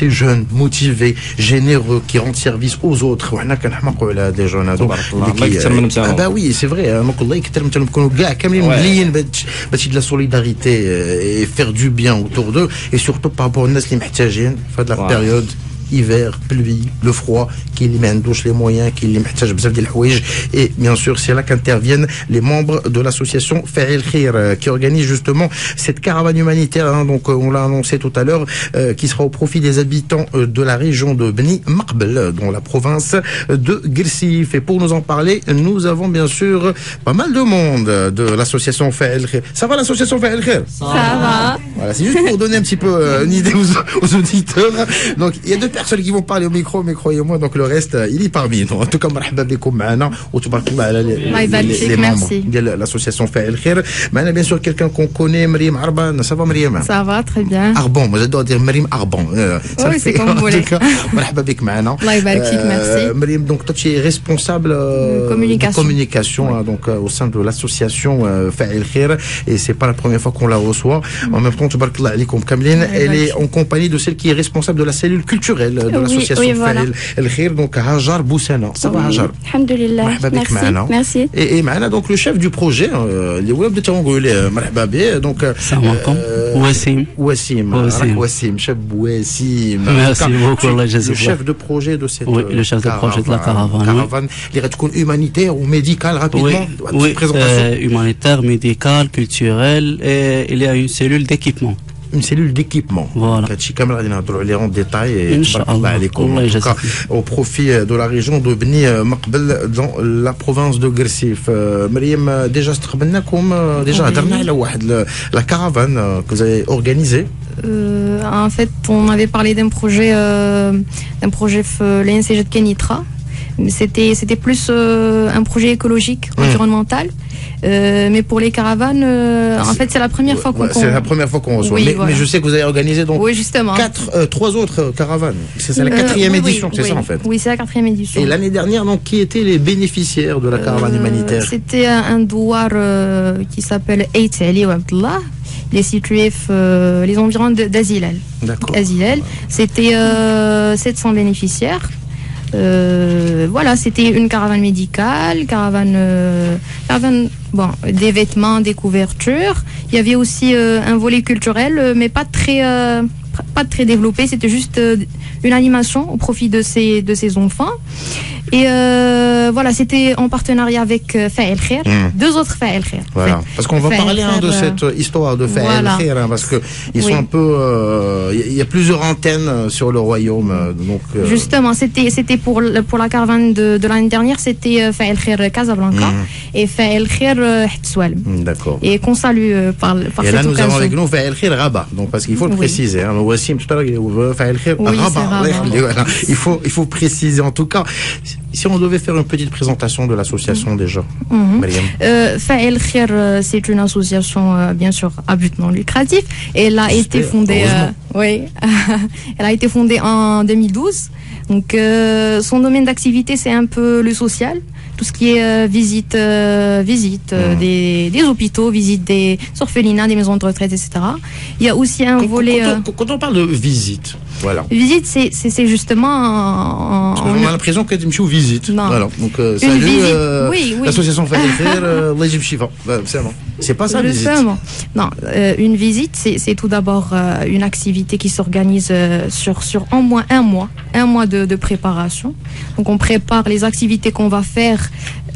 Des jeunes, motivés, généreux, qui rendent service aux autres. وحنا كنحماقوا على des jeunes هذو. Ah bah oui, c'est vrai. Donc الله يكثر من نكونوا كاع كاملين مليين باش de la solidarité et faire du bien autour d'eux et surtout par rapport aux الناس اللي محتاجين في هذه la période hiver, pluie, le froid, qui lui mènent les moyens, qui lui mettent bzaf dil houij. Et bien sûr, c'est là qu'interviennent les membres de l'association Fa'il Khir, qui organise justement cette caravane humanitaire, hein, donc on l'a annoncé tout à l'heure, qui sera au profit des habitants de la région de Bni Maqbel, dans la province de Gursif. Et pour nous en parler, nous avons bien sûr pas mal de monde de l'association Fa'il Khir. Ça va l'association Fa'il Khir? Ça va. Voilà, c'est juste pour donner un petit peu une idée aux auditeurs. Donc il y a deux personnes qui vont parler au micro, mais croyez-moi, donc le reste, il est parmi nous. En tout cas, marhaba bikoum معنا وتبارك الله على les membres de l'association Fa'il Khir. معنا bien sûr quelqu'un qu'on connaît, Maryam Arban. Ça va Maryam? Ça va très bien. Arban, moi j'adore dire Maryam Arban. Oui, c'est comme vous voulez. marhaba bik معنا. Allah يبارك فيك, merci. Maryam, donc toi tu es responsable de communication oui. donc au sein de l'association Fa'il Khir, et c'est pas la première fois qu'on la reçoit. En même temps, تبارك الله عليكم كاملين, elle est en compagnie de celle qui est responsable de la cellule culturelle de l'association Fa'il Khir, donc Hajar Boussana. Ça va Hajar? Alhamdoulilah. Merci. Et معنا donc le chef du projet اللي هو بديت نقول مرحبا به, donc Wassim شاب وسيم. Merci beaucoup, Allah يجزيك. Le chef de projet de cette le chef de projet de la caravane اللي غتكون humanitaire ou médicale rapidement. Oui, humanitaire, médicale, culturelle, et il y a une cellule d'équipement. Une cellule d'équipement. Voilà. Les en détail et au profit de la région de Bni Maqbel dans la province de Gursif. Maryam, déjà déjà la caravane que vous avez organisée. En fait, on avait parlé d'un projet l'INCG de Kenitra. C'était plus un projet écologique, environnemental. Mais pour les caravanes, en fait, c'est la première fois qu'on... C'est la première fois qu'on reçoit. Oui, mais je sais que vous avez organisé donc oui, justement. trois autres caravanes. C'est la quatrième édition, c'est ça en fait? Oui, c'est la quatrième édition. Et l'année dernière, donc, qui étaient les bénéficiaires de la caravane humanitaire? C'était un douar qui s'appelle Eit Ali Abdullah. Il est situé les environs d'Azilal. D'accord. Azilal. C'était 700 bénéficiaires. Voilà, c'était une caravane médicale, caravane des vêtements, des couvertures. Il y avait aussi un volet culturel, mais pas très développé. C'était juste une animation au profit de ces enfants. Et voilà, c'était en partenariat avec Fa'il Khir, deux autres Fa'il Khir. Voilà, parce qu'on va parler de cette histoire de Fa'il Khir, parce que ils sont un peu, il y a plusieurs antennes sur le royaume, donc. Justement, c'était pour la caravane de l'année dernière, c'était Fa'il Khir Casablanca et Fa'il Khir Hetsoual. D'accord. Et qu'on salue par cette occasion. Et là, nous avons avec nous Fa'il Khir Rabat, donc parce qu'il faut le préciser. Wassim, Fa'il Khir Rabat. Il faut préciser en tout cas. Si on devait faire une petite présentation de l'association déjà, Maryam. Fa'il Khir, c'est une association bien sûr à but non lucratif. Elle a été fondée, elle a été fondée en 2012. Donc son domaine d'activité, c'est un peu le social, tout ce qui est visite des hôpitaux, visite des orphelinats, des maisons de retraite, etc. Il y a aussi un volet. Quand on parle de visite, voilà. Visite, c'est justement. On a l'impression que tu me visites. Voilà. Donc salut l'association Fa'il Khir, Allah yjib shifa. C'est pas ça la visite. Non, une visite, c'est tout d'abord une activité qui s'organise sur au moins un mois de préparation. Donc on prépare les activités qu'on va faire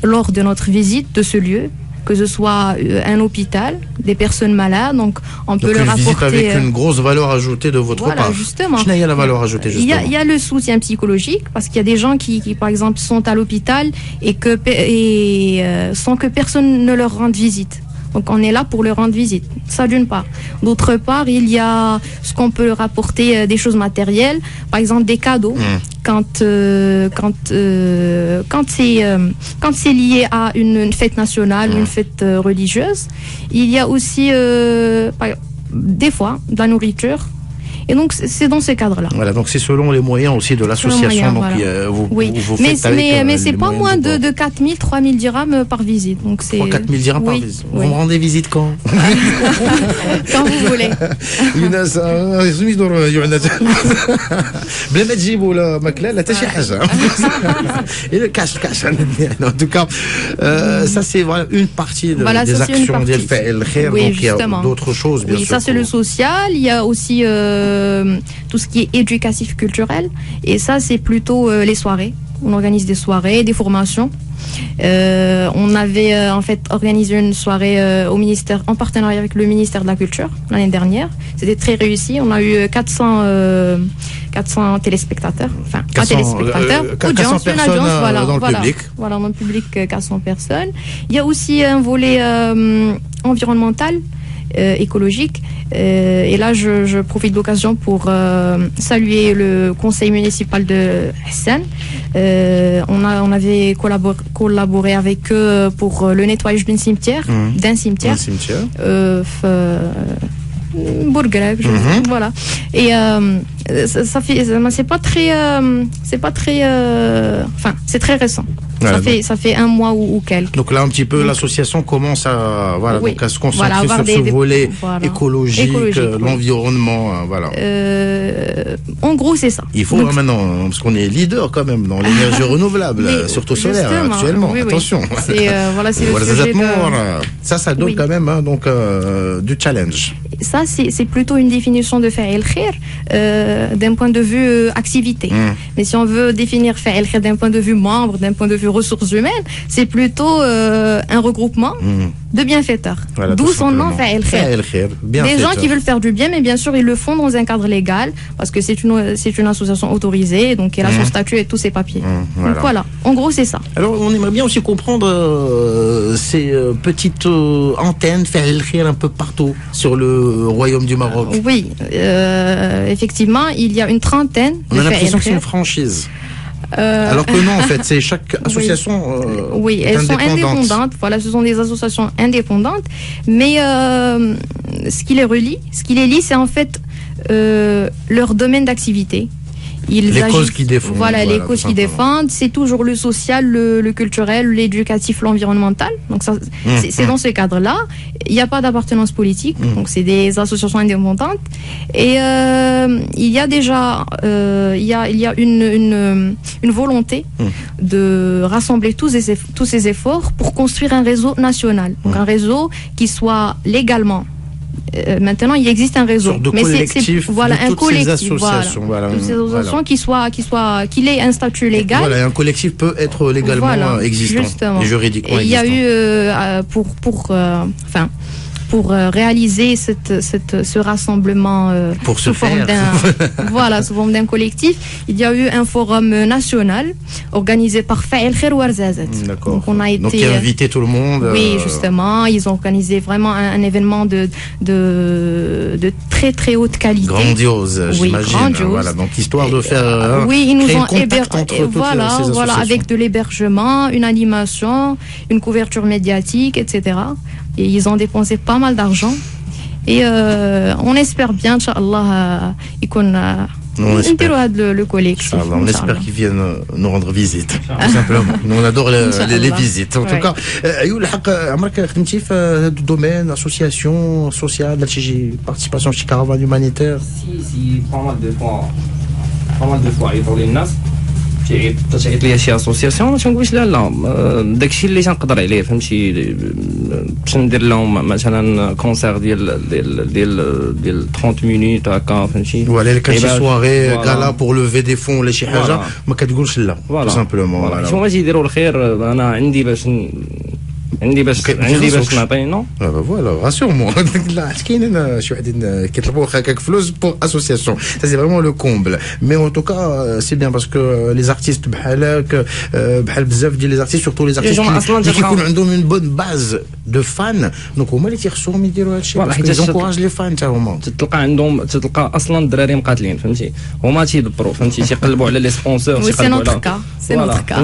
lors de notre visite de ce lieu, que ce soit un hôpital, des personnes malades, donc on peut leur apporter... Une visite avec une grosse valeur ajoutée de votre part. Voilà, justement. Il y a la valeur ajoutée, justement. Il y a le soutien psychologique, parce qu'il y a des gens qui par exemple, sont à l'hôpital et sans que personne ne leur rende visite. Donc on est là pour leur rendre visite, ça d'une part. D'autre part, il y a ce qu'on peut leur apporter, des choses matérielles, par exemple des cadeaux. Quand c'est lié à une fête nationale, une fête religieuse, il y a aussi des fois de la nourriture. Et donc c'est dans ce cadre-là. Voilà, donc c'est selon les moyens aussi de l'association. Donc voilà. vous faites mais c'est pas moins de 4 000, 3 000 dirhams par visite. Donc c'est 4 000 dirhams par visite. Vous me rendez visite quand? Quand vous voulez. يونس يخصهم يدوروا يونس بلا ما تجيبوا لا ماكله لا حتى شي حاجه. كاش en tout cas ça c'est voilà une partie des actions ديال فاعل الخير. Donc il y a d'autres choses bien sûr. Oui, ça c'est le social, il y a aussi tout ce qui est éducatif culturel et ça c'est plutôt les soirées. On organise des soirées, des formations. On avait en fait organisé une soirée au ministère en partenariat avec le ministère de la Culture l'année dernière. C'était très réussi. On a eu 400 téléspectateurs, enfin 400, pas téléspectateurs, audience, une audience, voilà, dans le public. Voilà, dans le public 400 personnes. Il y a aussi un volet environnemental. Écologique et là je profite de l'occasion pour saluer le conseil municipal de Hassan. On avait collaboré avec eux pour le nettoyage d'un cimetière Bourgreb, voilà. Et ça fait c'est pas très enfin c'est très récent. Voilà, ça fait un mois ou quelques. Donc là, un petit peu, l'association commence à, donc à se concentrer sur ce volet écologique, l'environnement, voilà. En gros, c'est ça. Il faut maintenant, parce qu'on est leader quand même dans l'énergie renouvelable, surtout solaire actuellement. Attention. Voilà, c'est le sujet ça donne quand même donc du challenge. Ça, c'est plutôt une définition de Fa'il Khair d'un point de vue activité. Mais si on veut définir Fa'il Khair d'un point de vue membre, d'un point de vue ressources humaines, c'est plutôt un regroupement de bienfaiteurs. Voilà, d'où son nom Fa'il Khair. Des gens qui veulent faire du bien, mais bien sûr ils le font dans un cadre légal parce que c'est une association autorisée, donc elle a son statut et tous ses papiers. Donc voilà, en gros c'est ça. Alors on aimerait bien aussi comprendre ces petites antennes Fa'il Khair un peu partout sur le royaume du Maroc. Oui, effectivement, il y a une trentaine. On a l'impression que c'est une franchise. Alors que non, en fait, c'est chaque association. Oui, elles sont indépendantes. Voilà, ce sont des associations indépendantes. Mais ce qui les lie, c'est en fait leur domaine d'activité. Les causes qu'ils défendent. Voilà, les causes qu'ils défendent, c'est toujours le social, le culturel, l'éducatif, l'environnemental. Donc ça, c'est dans ce cadre-là. Il n'y a pas d'appartenance politique, donc c'est des associations indépendantes. Et il y a déjà, il y a une volonté de rassembler tous ces efforts pour construire un réseau national, donc un réseau qui soit légalement. Maintenant, il existe un réseau, mais c'est voilà un collectif, toutes ces associations qu'il ait un statut légal. Voilà, un collectif peut être légalement existant et juridiquement existant. Il y a eu pour réaliser ce rassemblement sous forme d'un collectif, il y a eu un forum national organisé par Fa'il Khair Ouarzazate. D'accord. Donc qui a invité tout le monde. Oui, justement, ils ont organisé vraiment un événement de très très haute qualité. Grandiose, j'imagine. Grandiose. Voilà, donc histoire de faire ils nous ont hébergé voilà, avec de l'hébergement, une animation, une couverture médiatique, etc. Et ils ont dépensé pas mal d'argent. Et on espère bien, Inch'Allah, le collectif. On espère qu'ils viennent nous rendre visite, tout simplement. Nous, on adore les visites. En tout cas, Ayoul Haq, Amark, خدمتي في هذا الدومين association sociale, participation chez caravane humanitaire. Si, pas mal de fois يطول الناس تعيط لي شي اسوسياسيون ما تنقولش لا داكشي اللي تنقدر عليه فهمتي باش ندير لهم مثلا كونسير ديال 30 مينوت هكا فهمتي ولا كان شي سواري كالا بور لوفي دي فون ولا شي حاجه ما كتقولش لا تو سامبلومون شنو غادي يديروا الخير انا عندي باش نعطي نو فوالا راسيرمون لا كاينين شي وحدين كيطلبوا هكاك فلوس بور اسوسياسيون ça c'est vraiment le comble mais en tout cas c'est bien parce que les artistes بحالك بحال بزاف ديال les artistes surtout les artistes اللي كيكون عندهم une bonne base de fans donc هما اللي تيخصهم يديروا هذا الشيء parce qu'ils encouragent les fans حتى هما تلقى اصلا الدراري مقاتلين فهمتي هما تيدبروا فهمتي تيقلبوا على لي سبونسور تيقلبوا على سي نوتر كا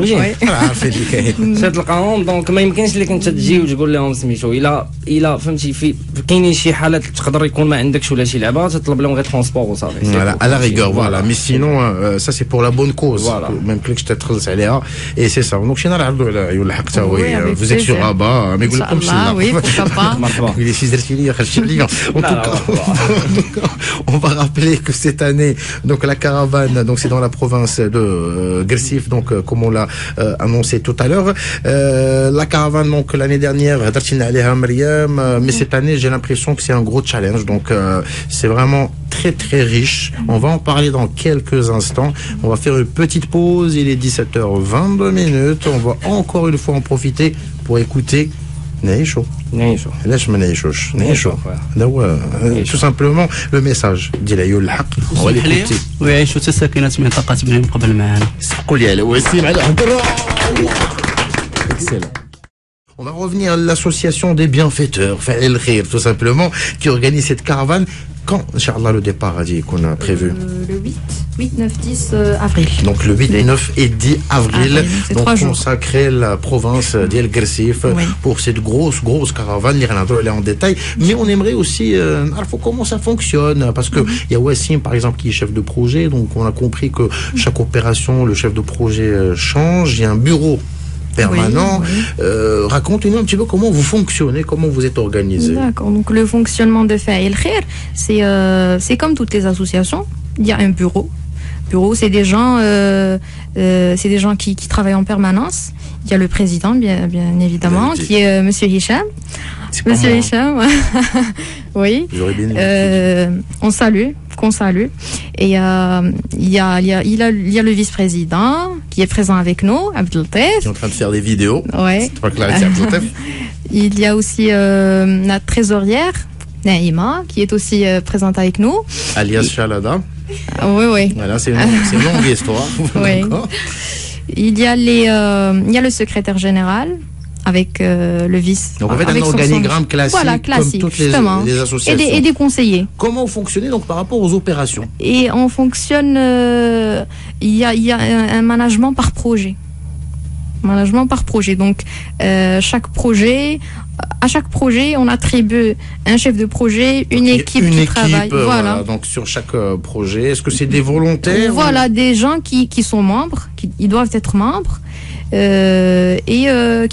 عارفين اللي كاين تلقاهم دونك ما يمكنش لك انت تجي وتقول لهم سميتو الا فهمتي في كاينين شي حالات تقدر يكون ما عندكش ولا شي لعبه تطلب لهم غير ترونسبور وصافي. Voilà, à la rigueur, voilà. Mais sinon, ça c'est pour la bonne cause. Voilà. Même que je t'attresse عليها. Et c'est ça. Donc, chez Narabdo, vous êtes sur Rabat. Mais vous le comprenez. Oui, pourquoi pas. Il est 6h, en tout cas, on va rappeler que cette année, donc la caravane, donc c'est dans la province de Gersif, donc comme on l'a annoncé tout à l'heure. La caravane, donc l'année dernière, mais cette année, j'ai l'impression que c'est un gros challenge. Donc c'est vraiment très très riche. On va en parler dans quelques instants. On va faire une petite pause. Il est 17h22 minutes. On va encore une fois en profiter pour écouter Naïcho. Tout simplement le message. On va l'écouter. Excellent. On va revenir à l'association des bienfaiteurs, Fa'el Khair, tout simplement, qui organise cette caravane. Quand, Inch'Allah, le départ a dit qu'on a prévu le 8, 9, 10 avril. Donc le 8, 9 et 10 avril. Donc consacrer la province d'El Gersif pour cette grosse caravane. On est en détail. Mais on aimerait aussi comment ça fonctionne. Parce que il y a Wassim, par exemple, qui est chef de projet. Donc on a compris que chaque opération, le chef de projet change. Il y a un bureau permanent. Raconte-nous un petit peu comment vous fonctionnez, comment vous êtes organisé. D'accord. Donc le fonctionnement de Fa'el Khair, c'est comme toutes les associations. Il y a un bureau. C'est des gens qui travaillent en permanence. Il y a le président, bien évidemment, qui est Monsieur Hicham. Monsieur Hicham, oui. On salue. Et il y a le vice-président qui est présent avec nous, Abdeltef. Qui est en train de faire des vidéos. Ouais. C'est pas clair, c'est Abdeltef. Il y a aussi notre trésorière, Naïma, qui est aussi présente avec nous. Alias Chalada. Oui. Voilà, c'est une longue histoire. Oui. Il y a le secrétaire général avec le vice. Donc en fait un organigramme classique, classique, comme toutes les associations. Et des conseillers. Comment vous fonctionnez donc par rapport aux opérations? Et on fonctionne, il y a un management par projet. Donc à chaque projet, on attribue un chef de projet, une équipe qui travaille. Voilà. Donc sur chaque projet, est-ce que c'est des volontaires? Voilà, des gens qui sont membres, ils doivent être membres.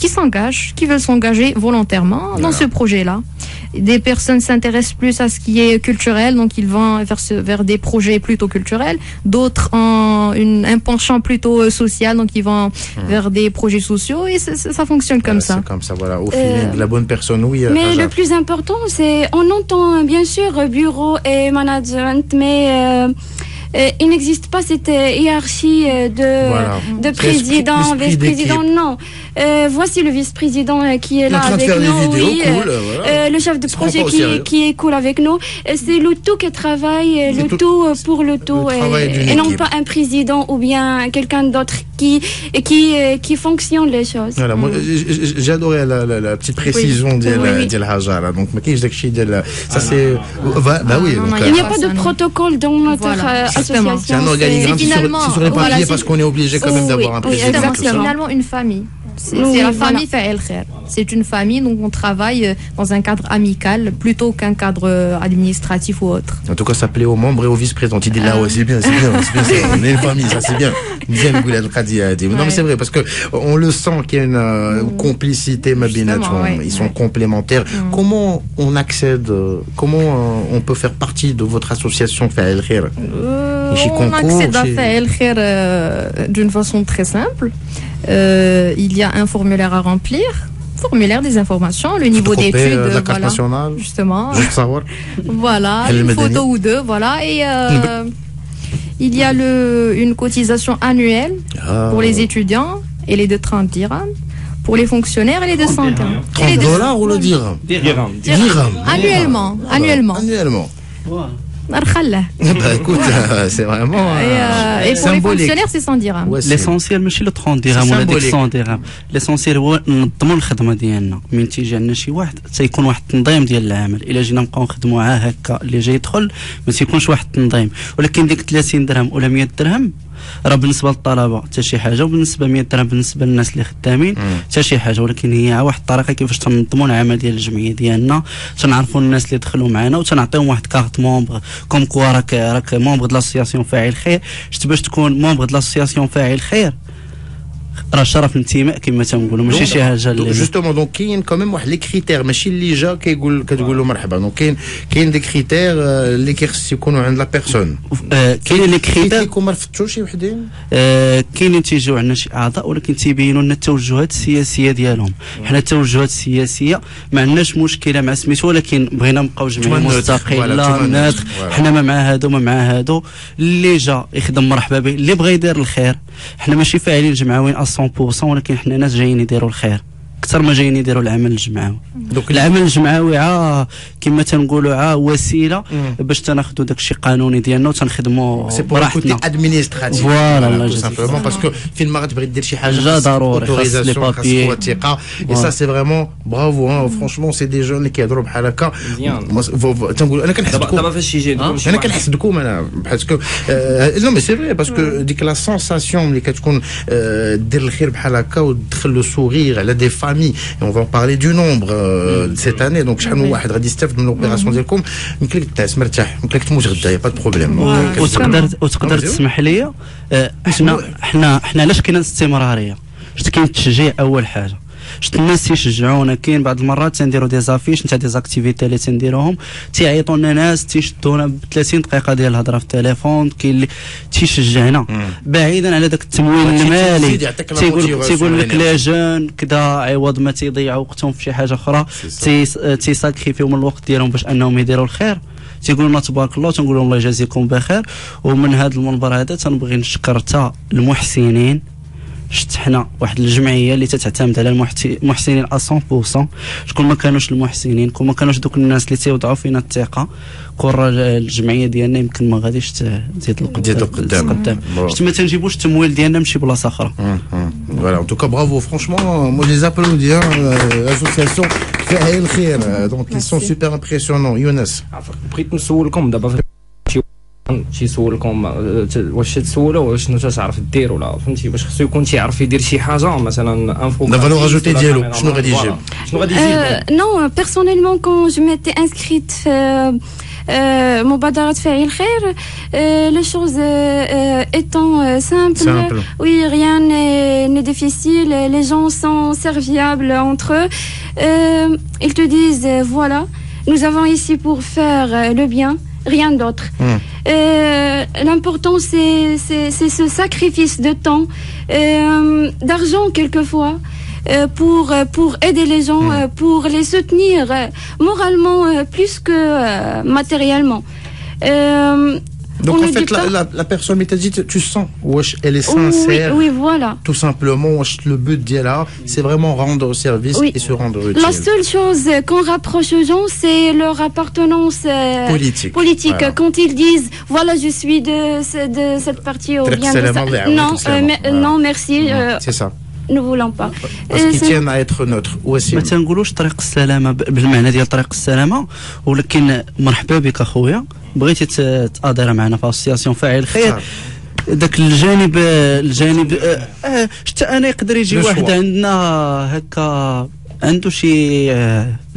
Qui s'engagent, qui veulent s'engager volontairement dans ce projet-là. Des personnes s'intéressent plus à ce qui est culturel, donc ils vont vers des projets plutôt culturels. D'autres ont un penchant plutôt social, donc ils vont vers des projets sociaux, et ça fonctionne comme ça. C'est comme ça, voilà, au feeling de la bonne personne, oui. Mais le plus important, c'est, on entend bien sûr bureau et management, mais il n'existe pas cette hiérarchie de président, vice-président, non. Voici le vice-président qui est là avec nous, le chef de projet qui est cool avec nous. C'est le tout qui travaille, le tout pour le tout, et non pas un président ou bien quelqu'un d'autre qui fonctionne les choses. Voilà, moi j'ai adoré la petite précision de Hajara. Donc ça c'est oui. Il n'y a pas de protocole dans notre association. C'est un organigramme, c'est sur les papiers parce qu'on est obligé quand même d'avoir un président. C'est finalement une famille. C'est la famille Fa'el Khair. C'est une famille, donc on travaille dans un cadre amical plutôt qu'un cadre administratif ou autre. En tout cas, ça plaît aux membres et aux vice-présidents. Il dit là, ouais, c'est bien, on est une famille, ça c'est bien. Non, mais c'est vrai, parce que on le sent qu'il y a une complicité, ils sont complémentaires. Comment on accède, comment on peut faire partie de votre association Fa'el Khair? On accède à Fa'el Khair d'une façon très simple. Il y a un formulaire à remplir, des informations, le niveau d'études, la carte nationale, justement, juste savoir. Voilà, une photo ou deux, voilà, et il y a une cotisation annuelle pour les étudiants et les de 30 dirhams. Pour les fonctionnaires et les de 100 dirhams. $30 ou le dirham? Dirham. Annuellement. Écoute, c'est vraiment et pour les fonctionnaires c'est 100 dirhams. L'essentiel ماشي ل 30 درهم ولا ديك 100 درهم. L'essentiel هو نضمن الخدمه ديالنا. من تيجي عندنا شي واحد تيكون واحد التنظيم ديال العمل. الا جينا نبقاو نخدموا معاه هكا اللي جاي يدخل ما تيكونش واحد التنظيم. ولكن ديك 30 درهم ولا 100 درهم راه بالنسبه للطلبه حتى شي حاجه، وبالنسبه 100 درهم بالنسبه للناس اللي خدامين حتى شي حاجه، ولكن هي واحد الطريقه كيفاش تنظموا العمل ديال الجمعيه ديالنا، تنعرفوا الناس اللي دخلوا معنا وتنعطيهم واحد كارت مومبر كوم كوا راك مومبر د لاسوسياسيون فاعل خير. شفت باش تكون مومبر د لاسوسياسيون فاعل خير راه شرف الانتماء كما تنقولوا، ماشي شي حاجه اللي جوستومون. دونك كاين كوميم واحد لي كريتير، ماشي اللي جا كتقول له مرحبا. دونك كاين دي كريتير اللي كيخص يكونوا عند لا بيرسون. كاين لي كريتير كيكون ما رفضتوش شي وحدين، كاينين تيجيو عندنا شي اعضاء ولكن تيبينوا لنا التوجهات السياسيه ديالهم. حنا التوجهات السياسيه ما عندناش مشكله مع سميتو، ولكن بغينا نبقاو جمعيه مستقله ناتر. حنا ما مع هادو ما مع هادو، اللي جا يخدم مرحبا به، اللي بغى يدير الخير. حنا ماشي فاعلين جمعويين 100%، ولكن حنا ناس جايين يديروا الخير اكثر ما جايين يديروا العمل الجمعوي. العمل الجمعوي كما تنقولوا وسيله باش تناخذوا داك الشيء قانوني ديالنا وتنخدموا براحتنا. ادمينستراتيف فوالا tout simplement parce que فين ما غتبغي دير شي حاجه ضروري خاص لي بابي والثقه. et ça c'est vraiment bravo franchement c'est des jeunes اللي كيهضروا بحال هكا. تنقول انا كنحسدكم دابا فاش يجي انا كنحسدكم انا باسكو نو مي سي فري باسكو ديك لا سونساسيون اللي كتكون دير الخير بحال هكا وتدخل لو سورير على دي familles. Et on va en parler du nombre cette année. Donc شحال من واحد غادي يستافد من الاوبيراسيون ديالكم. يمكن لك تعس مرتاح، يمكن لك تموت غدا، با دو بروبليم. وتقدر تسمح لي حنا علاش كاينه الاستمراريه؟ شفت كاين التشجيع اول حاجه، شفت الناس تيشجعونا. كاين بعض المرات تنديروا دي زافيش نتاع دي زاكتيفيتي اللي تنديروهم، تيعيطوا لنا ناس تيشدونا ب 30 دقيقه ديال الهضره في التليفون. كاين اللي تيشجعنا بعيدا على داك التمويل المالي، تيقول لك لا جون كذا عوض ما تيضيعوا وقتهم في شي حاجه اخرى، تيساكريفيو من الوقت ديالهم باش انهم يديروا الخير. تيقولوا لنا تبارك الله، تنقول لهم الله يجازيكم بخير. ومن هذا المنبر هذا تنبغي نشكر حتى المحسنين. شفت حنا واحد الجمعيه اللي تتعتمد على المحسنين 100%. شكون ما كانوش المحسنين، كون ما كانوش دوك الناس اللي تيوضعوا فينا الثقه، كون الجمعيه ديالنا يمكن ما غاديش تزيد القدام. شفت ما تنجيبوش التمويل ديالنا من شي بلاصه اخرى. فوالا ان توكا برافو فرانشمون مو لي زابلودي لاسوسياسيون فيها الخير. دونك ils sont super impressionnants. يونس بغيت نسولكم دابا شي سولكم واش تسولوا شنو تعرف دير ولا فهمتي، باش خصو يكون تيعرف يدير شي حاجه مثلا انفو لا فالور اجوتي ديالو شنو غادي يجيب؟ Non, personnellement quand je m'étais inscrite مبادرة فاعل خير, les choses étant simples, oui, rien n'est difficile, les gens sont serviables entre eux, ils te disent voilà, nous avons ici pour faire le bien, rien d'autre. L'important c'est ce sacrifice de temps, d'argent quelquefois, pour aider les gens, pour les soutenir moralement plus que matériellement. Donc en fait la personne mais t'as dit tu sens wesh elle est sincère. Oui, voilà. Tout simplement wesh le but d'elle c'est vraiment rendre service et se rendre utile. La seule chose qu'on rapproche aux gens c'est leur appartenance politique. Voilà. Quand ils disent voilà je suis de cette partie ou bien de ça. Non merci. C'est ça. Nous voulons pas. Parce qu'ils tiennent à être neutres. ما تنقولوش طريق السلامه بالمعنى ديال طريق السلامه, ولكن مرحبا بك اخويا بغيتي تادر معنا في اسوسياسيون فاعل خير. داك الجانب شتا انا يقدر يجي واحد عندنا هكا عنده شي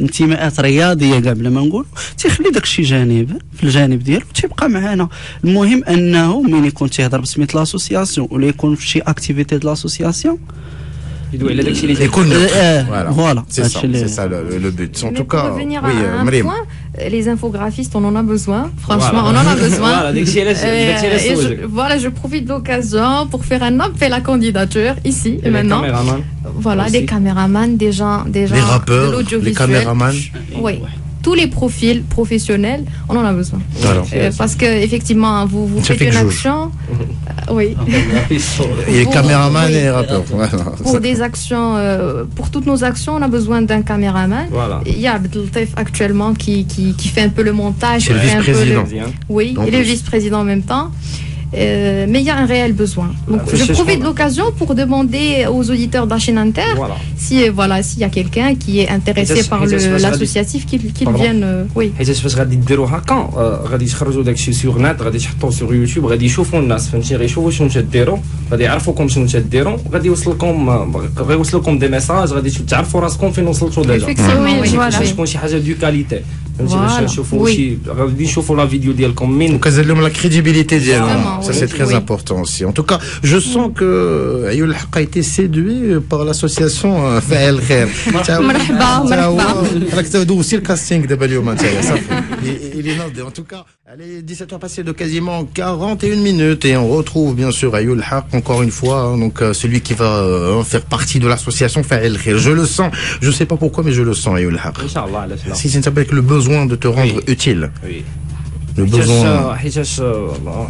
انتماءات رياضيه كاع بلا ما نقول تيخلي داك الشيء جانب في الجانب ديالو تيبقى معنا. المهم انه من يكون تيهضر بسميت لاسوسياسيون ولا يكون في شي اكتيفيتي د لاسوسياسيون يدوي على داكشي اللي يكون voilà c'est ça le but. En tout cas oui Mariam, les infographistes on en a besoin, franchement on en a besoin. Voilà, je profite de l'occasion pour faire un appel à candidature ici et maintenant. Voilà, des caméramans, des gens les rappeurs, les caméramans. Oui. Tous les profils professionnels, on en a besoin. Parce que effectivement, vous faites une action. Oui. Et les caméramans et les rappeurs. Pour des actions, pour toutes nos actions, on a besoin d'un caméraman. Voilà. Il y a Abdeltaif actuellement qui fait un peu le montage. C'est le vice-président. Oui, il est vice-président en même temps. mais il y a un réel besoin. Donc, je profite de l'occasion pour demander aux auditeurs d'Achine Inter s'il y a quelqu'un qui est intéressé par l'associatif qu'il vienne. Oui. حيت فاش غادي ديروا هكا غادي تخرجوا داكشي سور نت غادي تحطوه سور يوتيوب غادي يشوفوا الناس فهمتي غيشوفوا شنو تديروا غادي يعرفوكم شنو تديروا غادي يوصلكم دي ميساج غادي تعرفوا راسكم فين وصلتوا ديجا باش تكون شي حاجه دو كاليتي فهمتي باش نشوفوا شي غادي نشوفوا لا فيديو ديالكم من وكازال لهم لا كريديبيليتي ديالهم ça c'est très important aussi en tout cas je sens que Ayoul Haq a été séduit par l'association Fa'el Khair مرحبا راك دوزتي الكاستينغ دابا اليوم نتايا صافي il est noté en tout cas allez 17h passées de quasiment 41 minutes et on retrouve bien sûr Ayoul Haq encore une fois donc celui qui va faire partie de l'association Fa'el Khair je le sens je sais pas pourquoi mais je le sens Ayoul Haq inchallah si c'est avec le besoin de te rendre utile oui حيتاش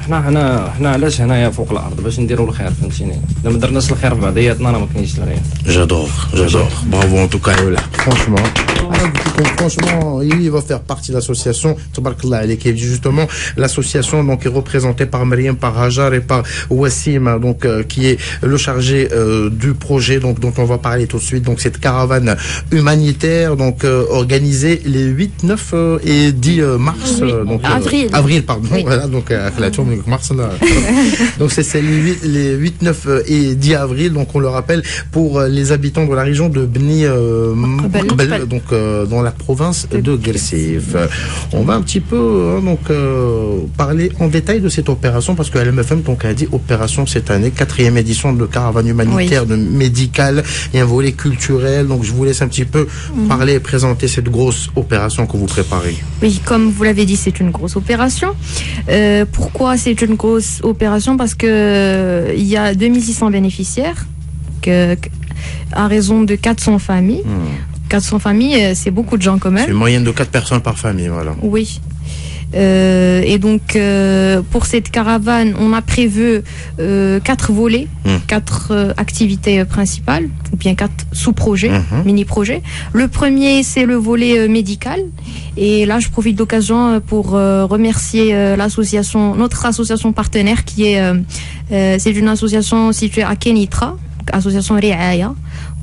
حنا علاش هنايا فوق الارض باش نديروا الخير فهمتيني الا ما درناش الخير بعضياتنا راه ما كاينش الخير j'adore bravo en tout cas franchement il va faire partie de l'association tabarakallah alayk justement l'association donc est représentée par Mariam par Hajar et par Wassim donc qui est le chargé du projet donc dont on va parler tout de suite donc cette caravane humanitaire donc organisée les 8 9 et 10 mars donc avril pardon oui. Voilà donc mars donc c'est les 8 9 et 10 avril donc on le rappelle pour les habitants de la région de Bni Maqbel donc dans la province de Guersif. On va un petit peu donc parler en détail de cette opération parce que LMFM donc a dit opération cette année 4e édition de caravane humanitaire de médicale et un volet culturel donc je vous laisse un petit peu parler et présenter cette grosse opération que vous préparez. Oui, comme vous l'avez dit, c'est une grosse opération. Pourquoi c'est une grosse opération? Parce que il y a 2600 bénéficiaires à raison de 400 familles. 400 familles, c'est beaucoup de gens quand même. C'est une moyenne de 4 personnes par famille, voilà. Oui. Et donc, pour cette caravane, on a prévu 4 volets, 4 activités principales, ou bien 4 sous-projets, mini-projets. Le premier, c'est le volet médical. Et là, je profite d'occasion pour remercier l'association, notre association partenaire, qui est, c'est une association située à Kenitra, association Riaya,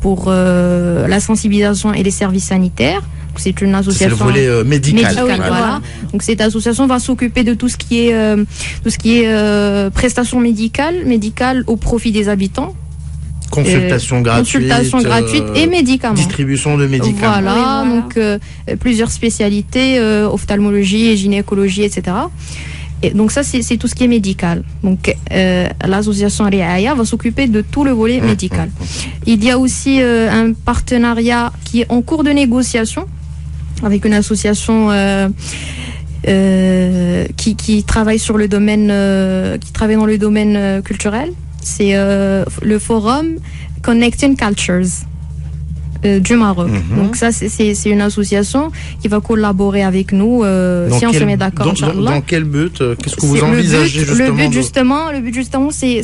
pour la sensibilisation et les services sanitaires. C'est une association. C'est le volet médical. Voilà. Donc cette association va s'occuper de tout ce qui est prestations médicales au profit des habitants. Consultation gratuite et médicaments. Distribution de médicaments. Voilà, donc plusieurs spécialités, ophtalmologie, gynécologie, etc. Et donc ça, c'est tout ce qui est médical. Donc l'association Riaya va s'occuper de tout le volet médical. Il y a aussi un partenariat qui est en cours de négociation avec une association qui travaille sur le domaine, qui travaille dans le domaine culturel. C'est le forum Connecting Cultures du Maroc. Donc ça, c'est une association qui va collaborer avec nous si on se met d'accord. Dans quel but? Qu'est-ce que vous envisagez justement? Le but justement, c'est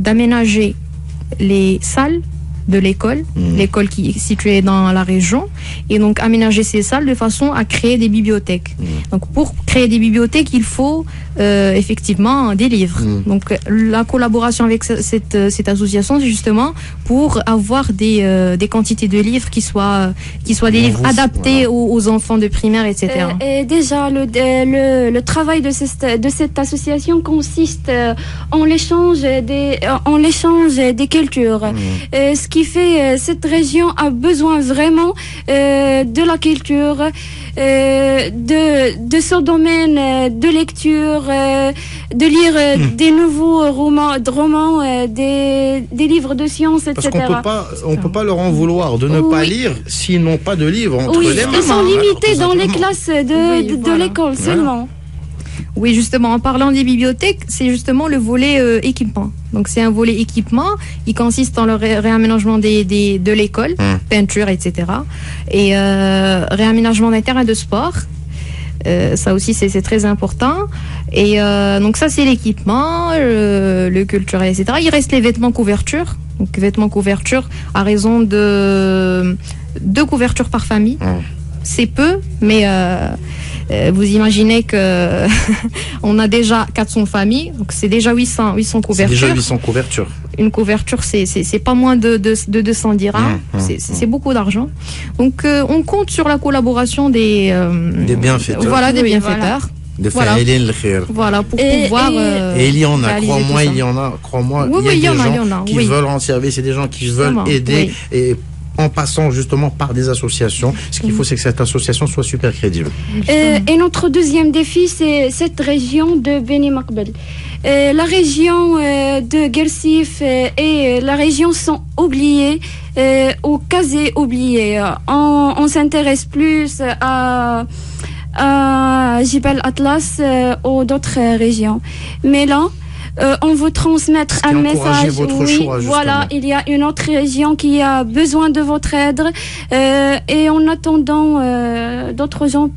d'aménager les salles de l'école qui est située dans la région, et donc aménager ces salles de façon à créer des bibliothèques. Donc pour créer des bibliothèques, il faut effectivement des livres. Donc la collaboration avec cette association, c'est justement pour avoir des quantités de livres qui soient des livres adaptés aux enfants de primaire, etc. Et déjà le travail de cette association consiste en l'échange des cultures. Ce qui fait cette région a besoin vraiment de la culture, de ce domaine de lecture, de lire des nouveaux romans, des livres de sciences, etc. Parce qu'on peut pas leur en vouloir de ne pas lire s'ils n'ont pas de livres entre les mains. Ils sont limités dans les classes de l'école seulement. Oui, justement, en parlant des bibliothèques, c'est justement le volet équipement. Donc c'est un volet équipement, il consiste en le réaménagement de l'école, peinture, etc. Et réaménagement d'un terrain de sport. Ça aussi c'est très important. Et donc ça c'est l'équipement, le culturel, etc. Il reste les vêtements couverture. Donc vêtements couverture à raison de 2 couvertures par famille. C'est peu, mais Vous imaginez que on a déjà 400 familles, donc c'est déjà 800 couvertures. C'est déjà 800 couvertures. Une couverture, c'est pas moins de 200 dirhams. C'est beaucoup d'argent. Donc, on compte sur la collaboration des bienfaiteurs. Voilà, des bienfaiteurs. Voilà, pour pouvoir. Et il y en a, crois-moi, il y en a. Crois-moi, il y a des gens qui veulent rendre service, et des gens qui veulent aider. Et en passant justement par des associations. Ce qu'il faut, c'est que cette association soit super crédible. Et notre deuxième défi, c'est cette région de Beni Maqbel. La région de Guersif et la région sont oubliées, ou quasi oubliées. On s'intéresse plus à Jibal Atlas ou d'autres régions. Mais là, on veut transmettre un message. Voilà, il y a une autre région qui a besoin de votre aide et en attendant d'autres gens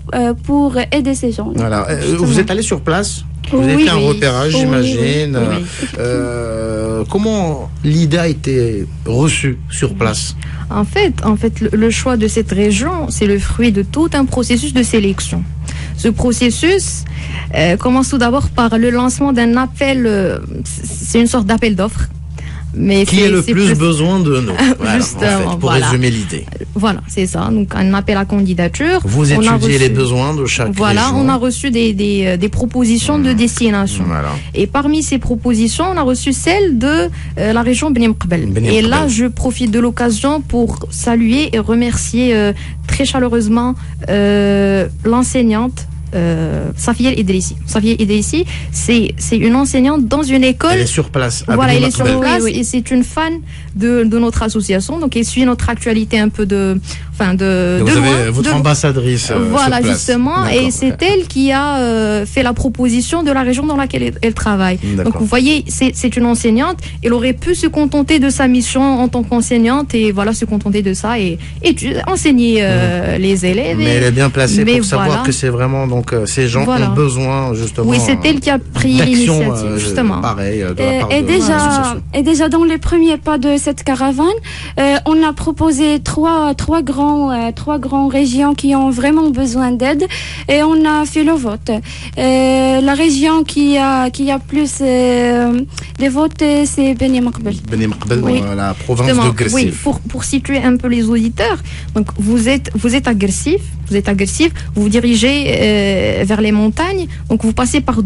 pour aider ces gens. Voilà. Vous êtes allé sur place? Vous avez fait un repérage, j'imagine. Comment l'idée a été reçue sur place? En fait, le choix de cette région, c'est le fruit de tout un processus de sélection. Ce processus commence tout d'abord par le lancement d'un appel, c'est une sorte d'appel d'offres. Mais qui est le plus besoin de nous, voilà, justement, en fait, pour résumer l'idée. Voilà, c'est ça. Donc, un appel à candidature. Vous étudiez les besoins de chaque région. Voilà, on a reçu des propositions de destination. Voilà. Et parmi ces propositions, on a reçu celle de la région Beni Maqbel. Et là, je profite de l'occasion pour saluer et remercier très chaleureusement l'enseignante Safia Idrissi. Safia Idrissi, c'est une enseignante dans une école. Elle est sur place. Voilà, elle est sur place et c'est une fan de notre association. Donc, elle suit notre actualité un peu de vous avez votre ambassadrice. Voilà, sur place. Justement. Et c'est elle qui a fait la proposition de la région dans laquelle elle travaille. Donc, vous voyez, c'est une enseignante. Elle aurait pu se contenter de sa mission en tant qu'enseignante et voilà, se contenter de ça et enseigner les élèves. Mais elle est bien placée pour savoir que c'est vraiment donc ces gens ont besoin justement. Oui, c'est elle qui a pris l'initiative justement. Pareil. Et déjà dans les premiers pas de cette caravane, on a proposé trois grands régions qui ont vraiment besoin d'aide et on a fait le vote. La région qui a plus des votes, c'est Beni Maqbel. Beni Maqbel, la province de Guersif. Oui, pour situer un peu les auditeurs. Donc vous êtes à Guersif. Vous vous dirigez vers les montagnes. Donc vous passez par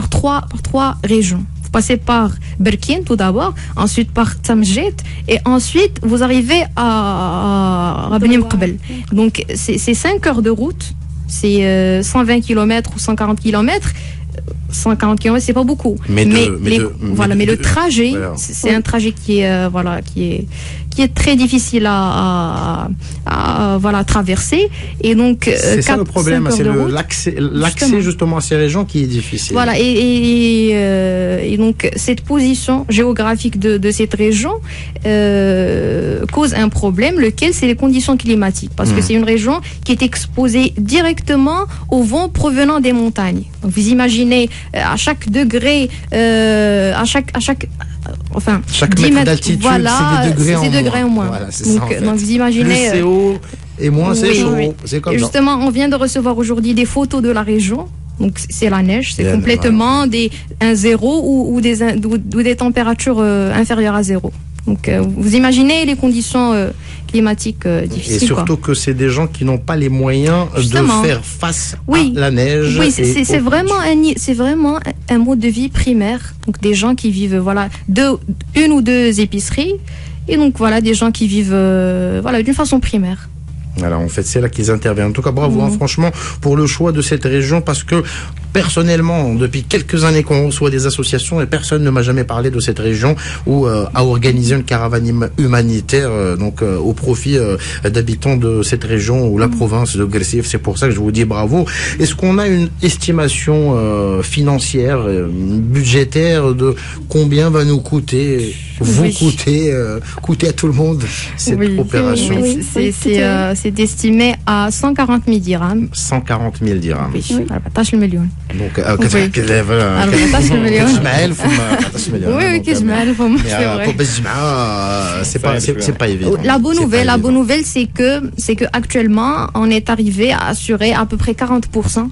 trois régions. Vous passez par Berkin tout d'abord, ensuite par Tamjet et ensuite vous arrivez à Beni Maqbel. Donc c'est 5 heures de route, c'est 120 km ou 140 km. 140 km, c'est pas beaucoup. Mais le trajet, c'est un trajet qui est très difficile à traverser. Et donc, c'est ça le problème, c'est l'accès justement à ces régions qui est difficile. Voilà, et donc cette position géographique de cette région cause un problème, lequel c'est les conditions climatiques, parce que c'est une région qui est exposée directement au vent provenant des montagnes. Donc vous imaginez à chaque degré, chaque 10 mètres d'altitude, voilà, c'est des degrés en moins. Voilà, donc vous imaginez. Plus c'est haut et moins c'est chaud. C'est comme justement, on vient de recevoir aujourd'hui des photos de la région. Donc c'est la neige, c'est complètement un zéro ou des températures inférieures à zéro. Donc vous imaginez les conditions climatiques difficiles. Et surtout que c'est des gens qui n'ont pas les moyens de faire face à la neige. Oui, c'est vraiment un mode de vie primaire. Donc des gens qui vivent une ou deux épiceries et donc voilà des gens qui vivent d'une façon primaire. Voilà, en fait, c'est là qu'ils interviennent. En tout cas, bravo, franchement, pour le choix de cette région, parce que personnellement, depuis quelques années qu'on reçoit des associations, et personne ne m'a jamais parlé de cette région où a organisé une caravane humanitaire, au profit d'habitants de cette région ou la province de Guersif. C'est pour ça que je vous dis bravo. Est-ce qu'on a une estimation financière, budgétaire de combien va nous coûter vous coûtez à tout le monde cette opération. C'est estimé à 140 000 dirhams. 140 000 dirhams. Oui, 14 millions. Donc, 14 millions. C'est pas évident. La bonne nouvelle, c'est que actuellement, on est arrivé à assurer à peu près 40%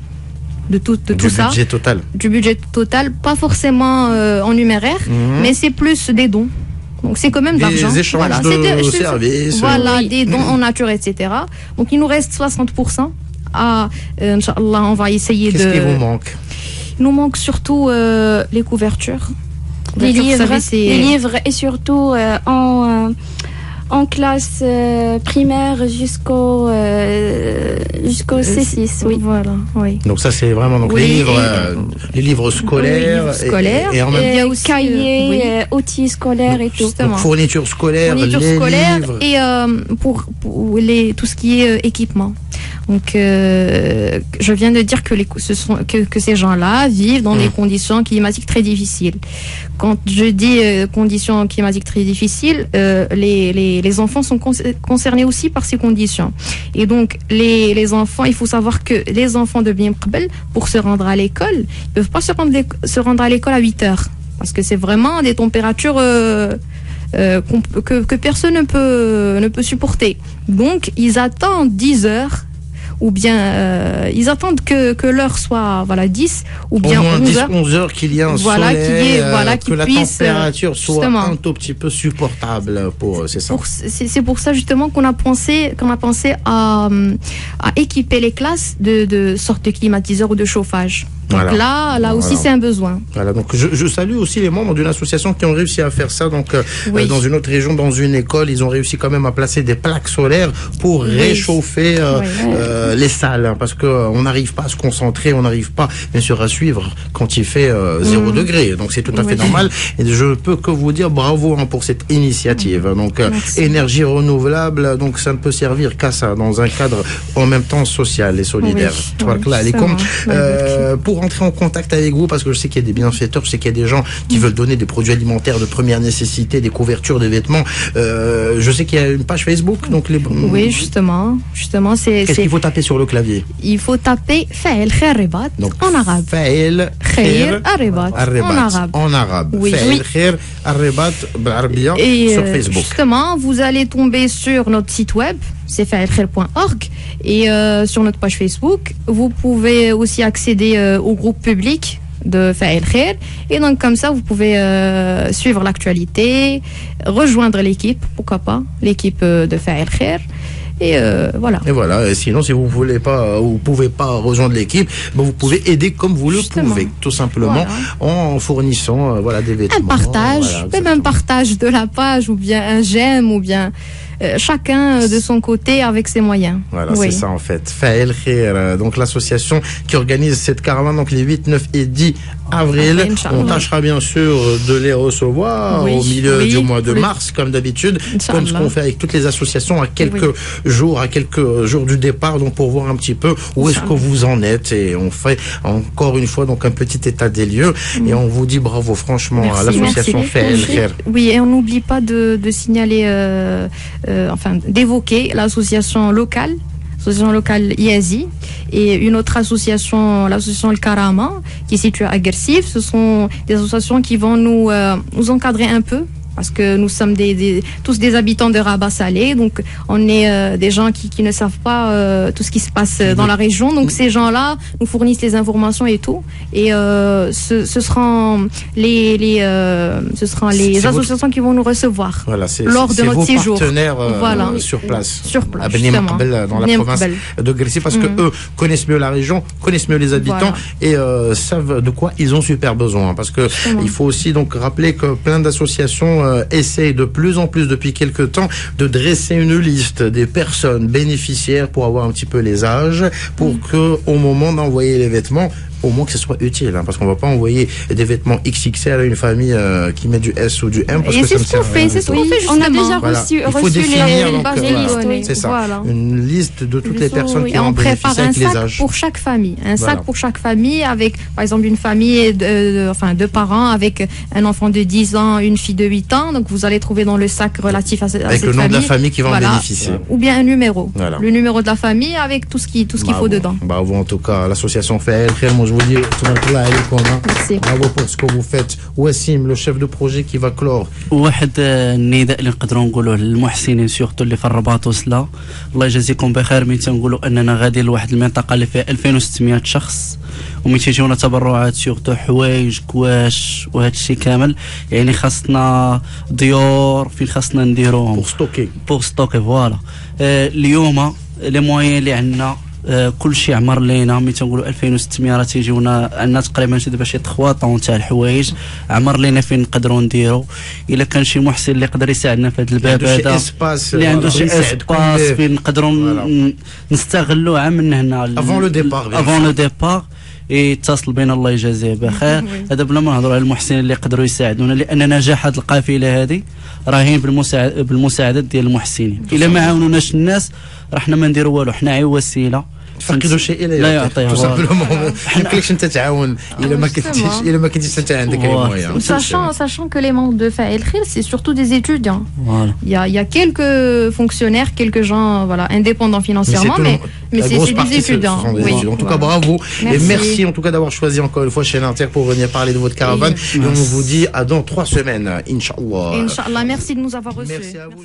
de tout ça. Du budget total, pas forcément en numéraire, mais c'est plus des dons. Donc c'est quand même de l'argent. Des échanges de services. Voilà, des dons en nature, etc. Donc il nous reste 60%. Inch'Allah, on va essayer Qu'est-ce qui vous manque? Il nous manque surtout les couvertures. Les livres et surtout en classe primaire jusqu'au C6, oui. Voilà, oui. Donc ça c'est vraiment donc les livres scolaires et en même temps aussi cahiers, outils scolaires et tout. Donc fournitures scolaires, livres. Et pour tout ce qui est équipement. Donc, je viens de dire que ces gens-là vivent dans des conditions climatiques très difficiles. Quand je dis conditions climatiques très difficiles, les enfants sont concernés aussi par ces conditions. Et donc, les enfants, il faut savoir que les enfants de Bni Mqbel, pour se rendre à l'école, ils peuvent pas se rendre à l'école à 8 heures. Parce que c'est vraiment des températures que personne ne peut supporter. Donc, ils attendent 10 heures. Ou bien ils attendent que l'heure soit 10 ou bien 11 heures qu'il y ait un soleil, que la température soit un tout petit peu supportable pour c'est ça. C'est pour ça justement qu'on a pensé à équiper les classes de sortes de climatiseurs ou de chauffage. Donc là aussi c'est un besoin. Voilà, donc je salue aussi les membres d'une association qui ont réussi à faire ça. Donc dans une autre région, dans une école, ils ont réussi quand même à placer des plaques solaires pour réchauffer les salles, hein, parce que on n'arrive pas à se concentrer, on n'arrive pas bien sûr à suivre quand il fait 0 degré. Donc c'est tout à fait normal. Et je peux que vous dire bravo pour cette initiative. Donc énergie renouvelable, donc ça ne peut servir qu'à ça dans un cadre en même temps social et solidaire. Pour entrer en contact avec vous, parce que je sais qu'il y a des bienfaiteurs, je sais qu'il y a des gens qui veulent donner des produits alimentaires de première nécessité, des couvertures, des vêtements. Je sais qu'il y a une page Facebook, donc oui, justement, c'est. Qu'est-ce qu'il faut taper sur le clavier? Il faut taper Fa'el Khair Ribat en arabe. Fa'el Khair Ribat en arabe. Oui. Fa'el Khair Ribat Arabia sur Facebook. Justement, vous allez tomber sur notre site web, c'est fa'elkhair.org, et sur notre page Facebook, vous pouvez aussi accéder au groupe public de Fa'el Khair, et donc comme ça vous pouvez suivre l'actualité, rejoindre l'équipe, pourquoi pas, l'équipe de Fa'el Khair. Et voilà. Et voilà. Et sinon, si vous pouvez pas rejoindre l'équipe, vous pouvez aider comme vous le pouvez, tout simplement, en fournissant des vêtements. Un partage, même un partage de la page, ou bien un j'aime, ou bien chacun de son côté avec ses moyens. Voilà, c'est ça en fait. Fa'el Khair, donc l'association qui organise cette caravane, donc les 8, 9 et 10 avril. On tâchera bien sûr de les recevoir au milieu du mois de mars, comme d'habitude, comme ce qu'on fait avec toutes les associations à quelques jours du départ, donc pour voir un petit peu où est-ce que vous en êtes. Et on fait encore une fois donc un petit état des lieux et on vous dit bravo franchement à l'association Fa'el Khair. Oui, et on n'oublie pas de signaler, d'évoquer l'association locale IAZI, et une autre association, l'association El Karama, qui est située à Guersif. Ce sont des associations qui vont nous encadrer un peu, parce que nous sommes tous des habitants de Rabat Salé, donc on est des gens qui ne savent pas tout ce qui se passe dans la région. Donc ces gens-là nous fournissent les informations et tout, et ce seront les associations qui vont nous recevoir lors de notre séjour. Partenaires sur place à Bni Mqbel, dans la province de Guersif, parce que eux connaissent mieux la région, connaissent mieux les habitants et savent de quoi ils ont super besoin. Parce que il faut aussi donc rappeler que plein d'associations essaye de plus en plus depuis quelques temps de dresser une liste des personnes bénéficiaires pour avoir un petit peu les âges, pour que au moment d'envoyer les vêtements, au moins que ce soit utile, hein, parce qu'on va pas envoyer des vêtements XXL à une famille qui met du S ou du M, parce et que c'est ce qu'on fait, c'est ce qu'on fait justement. On a déjà reçu les bases de liste. C'est ça. Voilà. Une liste de toutes les personnes qui ont bénéficié avec les âges. On prépare un sac pour chaque famille. Un sac pour chaque famille avec, par exemple, une famille deux parents avec un enfant de 10 ans, une fille de 8 ans. Donc, vous allez trouver dans le sac relatif à cette famille. Avec le nom de la famille qui va en bénéficier. Ou bien un numéro. Voilà. Le numéro de la famille avec tout ce qu'il faut dedans. Bravo, en tout cas, l'association fait elle. Moi, je vous dis, merci. Bravo pour ce que vous faites. Wassim, le chef de projet qui va clore. واحد النداء اللي نقدروا نقولوه للمحسنين سورتو اللي في الرباط وصله الله يجازيكم بخير. ملي تنقولوا اننا غادي لواحد المنطقه اللي فيها 2600 شخص وملي تيجيونا تبرعات سورتو حوايج كواش وهذا الشيء كامل يعني خاصنا ديور فين خاصنا نديروهم بور ستوكي فوالا. اليوم لي موين اللي عندنا كل شيء عمر لينا. ملي تنقولوا 2600 راه تيجيونا عندنا تقريبا شي دابا شي 3 طون تاع الحوايج عمر لينا فين نقدروا نديروا. الا كان شي محسن اللي يقدر يساعدنا في هذا الباب هذا اللي عنده شي اسباس فين نقدروا نستغلوه من هنا افون لو ديبار يتصل بنا الله يجازيه بخير. هذا بلا ما نهضروا على المحسنين اللي يقدروا يساعدونا لان نجاح هذه القافله هذه راهين بالمساعدات ديال المحسنين. الا ما عاونوناش الناس راه حنا ما نديروا والو. حنا عي وسيله تفقدوا شيء لا يعطيه ما يمكنلكش انت تعاون الا ما كنتيش انت عندك les moyens. Sachant que les membres de Fa'el Khir c'est surtout des étudiants. Voilà. Il y a quelques fonctionnaires, quelques gens indépendants financièrement mais c'est des étudiants. En tout cas bravo et merci en tout cas d'avoir choisi encore une fois Chaîne Inter pour venir parler de votre caravane et on vous dit à dans 3 semaines Inch'Allah. Inch'Allah, merci de nous avoir reçus. Merci à vous.